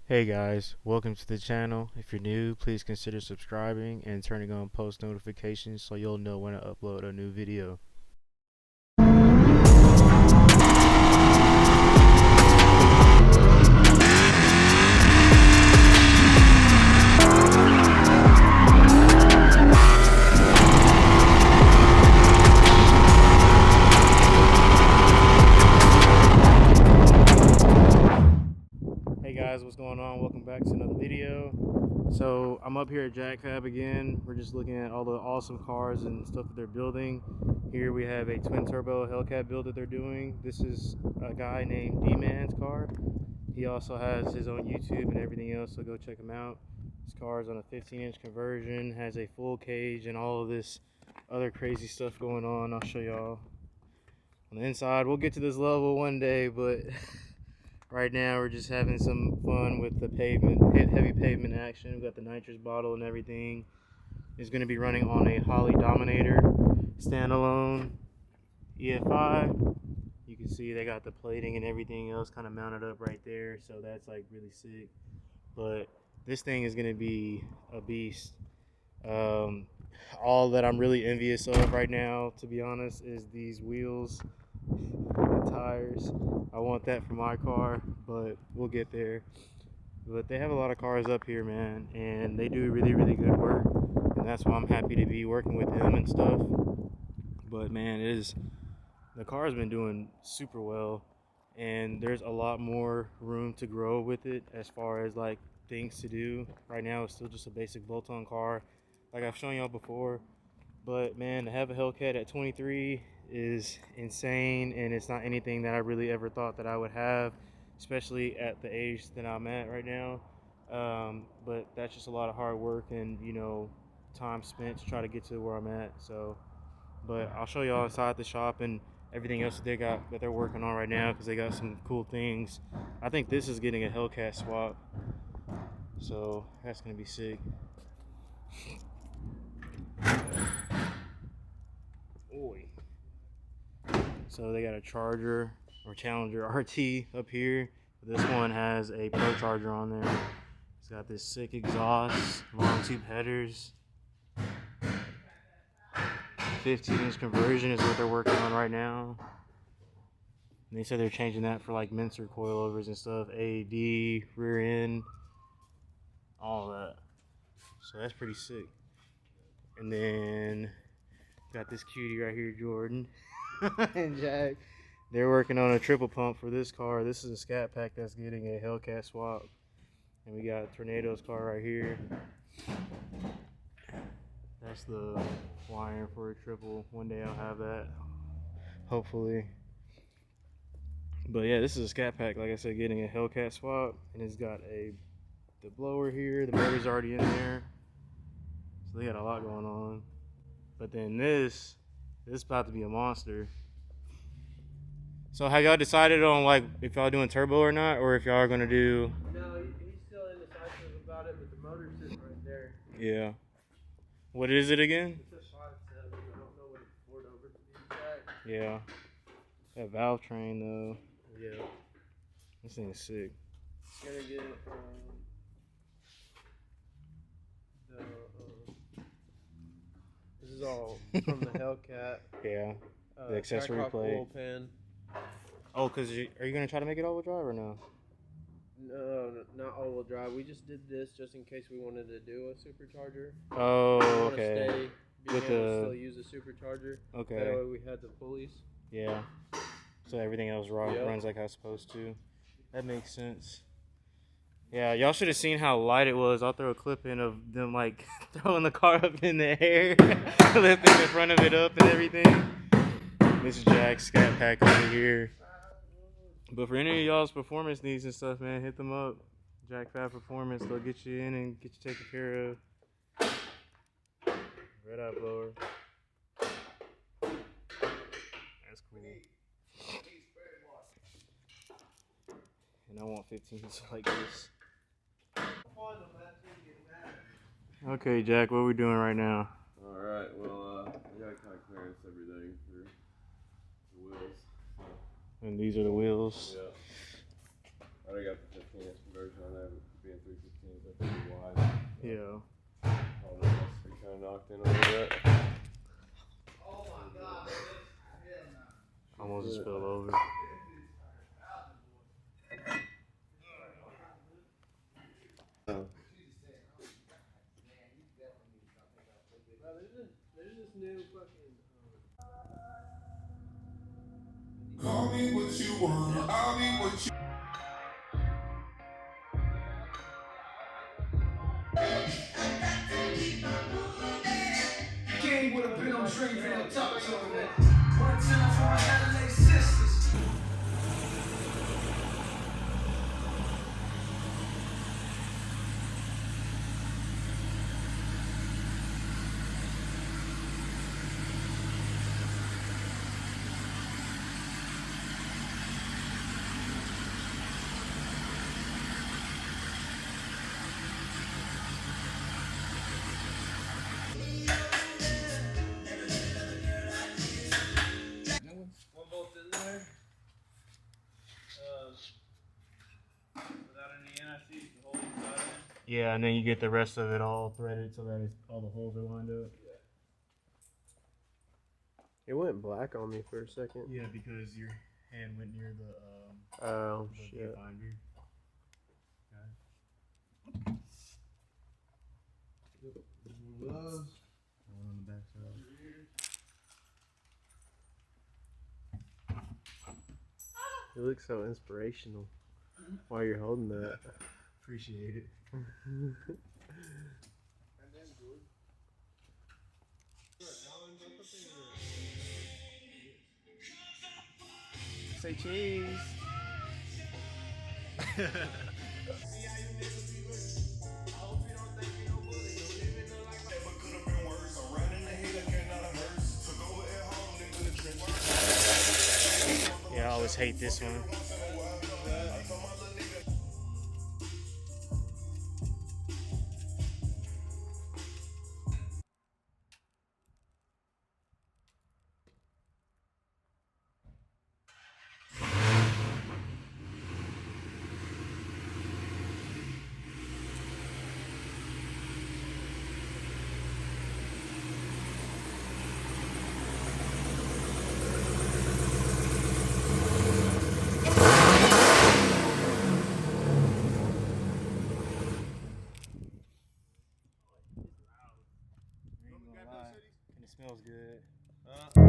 Hey guys, welcome to the channel. If you're new, please consider subscribing and turning on post notifications so you'll know when I upload a new video. Hey guys, what's going on? Welcome back to another video. So I'm up here at Driveshaft again. We're just looking at all the awesome cars and stuff that they're building. Here we have a twin turbo Hellcat build that they're doing. This is a guy named D-Man's car. He also has his own YouTube and everything else, so go check him out. This car is on a 15-inch conversion, has a full cage and all of this other crazy stuff going on. I'll show y'all on the inside. We'll get to this level one day, but right now we're just having some fun with the pavement, heavy pavement action. We've got the nitrous bottle and everything. It's going to be running on a Holly Dominator standalone EFI. You can see they got the plating and everything else kind of mounted up right there, so that's like really sick. But this thing is going to be a beast. All that I'm really envious of right now, to be honest, is these wheels and tires. I want that for my car, but we'll get there. But they have a lot of cars up here, man, and they do really good work, and that's why I'm happy to be working with them and stuff. But man, the car's been doing super well, and there's a lot more room to grow with it as far as like things to do. Right now it's still just a basic bolt-on car like I've shown y'all before, but man, to have a Hellcat at 23 is insane, and it's not anything that I really ever thought that I would have, especially at the age that I'm at right now. But that's just a lot of hard work and, you know, time spent to try to get to where I'm at. So, but I'll show y'all inside the shop and everything else that they're working on right now, because they got some cool things. I think this is getting a Hellcat swap, so that's gonna be sick. Oy. So they got a Charger or Challenger RT up here. This one has a Pro Charger on there. It's got this sick exhaust, long tube headers. 15-inch conversion is what they're working on right now. And they said they're changing that for like Mincer coilovers and stuff, AD, rear end, all that. So that's pretty sick. And then got this cutie right here, Jordan and Jack. They're working on a triple pump for this car. This is a Scat Pack that's getting a Hellcat swap. And we got Tornado's car right here. That's the wiring for a triple. One day I'll have that, hopefully. But yeah, this is a Scat Pack, like I said, getting a Hellcat swap. And it's got the blower here. The motor's already in there. So they got a lot going on. But then this is about to be a monster. So have y'all decided on like if y'all doing turbo or not, or if y'all are gonna do? No, he's still indecisive about it, but the motor's sitting right there. Yeah. What is it again? It's a 5.7. I don't know what it's poured over to be exact. Yeah. That valve train though. Yeah. This thing is sick. Gonna get it from this is all from the Hellcat. Yeah. The accessory plate. Oil pan. Oh, cause are you gonna try to make it all-wheel drive or no? No, not all-wheel drive. We just did this just in case we wanted to do a supercharger. Oh, We okay. being able to still use a supercharger. Okay. That way we had the pulleys. Yeah. So everything else runs like I was supposed to. That makes sense. Yeah, y'all should have seen how light it was. I'll throw a clip in of them like throwing the car up in the air, lifting the front of it up and everything. This is Jack's Scat Pack over here. But for any of y'all's performance needs and stuff, man, hit them up. Jack Fat Performance, they'll get you in and get you taken care of. Red eye blower. That's cool. And I want 15s like this. Okay, Jack, what are we doing right now? Alright, well, I gotta kind of clearance everything for the wheels. And these are the wheels. Yeah. I already got the 15-inch conversion on there, but being 315s, that's pretty wide. Yeah. All this has to be kind of knocked in a little bit. Oh my god. Almost just fell over. There's this new fucking. Call me what you want, I'll be what you Game would have been on drink and on top of it. One time for my Adelaide sisters. One bolt in there. Without any NICs to hold it inside. Yeah, and then you get the rest of it all threaded so that all the holes are lined up. It went black on me for a second. Yeah, because your hand went near the Oh the shit. viewfinder. One of those. One on the back side. You look so inspirational while you're holding that. Appreciate it. Say cheese. Yeah, I always hate this one. And it smells good.